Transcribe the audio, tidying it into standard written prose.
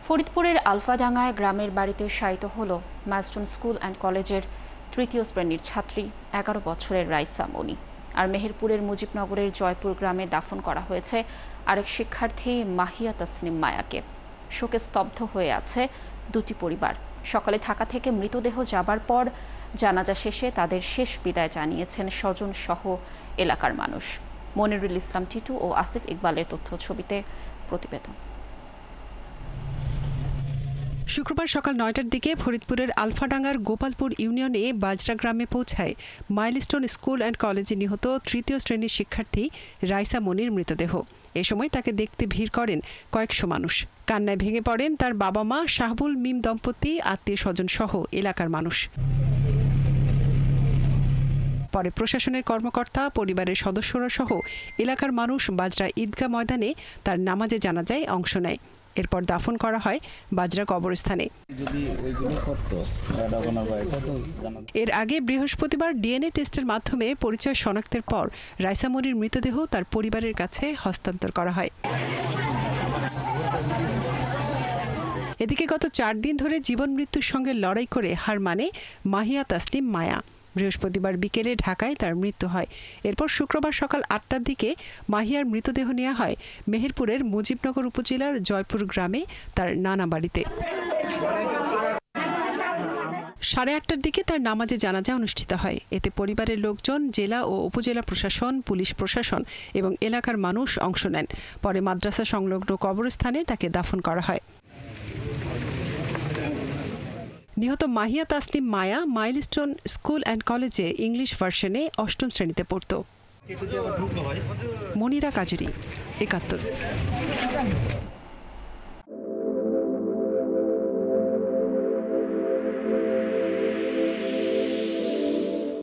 ফরিদপুরের আলফাডাঙ্গায় গ্রামের বাড়িতে শায়িত হল মাইলস্টোন স্কুল অ্যান্ড কলেজের তৃতীয় শ্রেণীর ছাত্রী 11 বছরের রাইসা মনি। আর মেহেরপুরের মুজিবনগরের জয়পুর গ্রামে দাফন করা হয়েছে আরেক শিক্ষার্থী মাহিয়া তাসনিম মায়াকে। শোকে স্তব্ধ হয়ে আছে দুটি পরিবার। সকালে ঢাকা থেকে মৃতদেহ যাবার পর জানাজা শেষে তাদের শেষ বিদায় জানিয়েছেন স্বজন সহ এলাকার মানুষ। মনিরুল ইসলাম টিটু ও আসিফ ইকবালের তথ্য ছবিতে প্রতিবেদন। শুক্রবার সকাল 9টার দিকে ফরিদপুরের আলফাডাঙ্গার গোপালপুর ইউনিয়নে বাজরা গ্রামে পৌঁছায় মাইলস্টোন স্কুল অ্যান্ড কলেজে নিহত তৃতীয় শ্রেণীর শিক্ষার্থী রাইসা মনির মৃতদেহ। এ সময় তাকে দেখতে ভিড় করেন কয়েকশো মানুষ। কান্নায় ভেঙে পড়েন তার বাবা মা, শাহবুল মিম দম্পতি, আত্মীয় স্বজন সহ এলাকার মানুষ। পরে প্রশাসনের কর্মকর্তা, পরিবারের সদস্যরা সহ এলাকার মানুষ বাজরা ঈদগাহ ময়দানে তার নামাজে জানাজায় অংশ নেয়। এরপর দাফন করা হয় বাজরা কবরস্থানে। এর আগে বৃহস্পতিবার ডিএনএ টেস্টের মাধ্যমে পরিচয় শনাক্তের পর রাইসা মনির মৃতদেহ তার পরিবারের কাছে হস্তান্তর করা হয়। এদিকে গত 4 দিন ধরে জীবন মৃত্যুর সঙ্গে লড়াই করে হার মানে মাহিয়া তাসনিম মায়া। বৃহস্পতিবার বিকেলে ঢাকায় তার মৃত্যু হয়। এরপর শুক্রবার সকাল 8টার দিকে মাহিয়ার মৃতদেহ নেওয়া হয় মেহেরপুরের মুজিবনগর উপজেলার জয়পুর গ্রামে তার নানা বাড়িতে। 8:30টার দিকে তার নামাজে জানাজা অনুষ্ঠিত হয়। এতে পরিবারের লোকজন, জেলা ও উপজেলা প্রশাসন, পুলিশ প্রশাসন এবং এলাকার মানুষ অংশ নেন। পরে মাদ্রাসা সংলগ্ন কবরস্থানে তাকে দাফন করা হয়। নিহত মাহিয়া তাসনিম মায়া মাইলস্টোন স্কুল অ্যান্ড কলেজে ইংলিশ ভার্সনে 8ম শ্রেণীতে পড়ত। মনিরা কাজুরি, 71।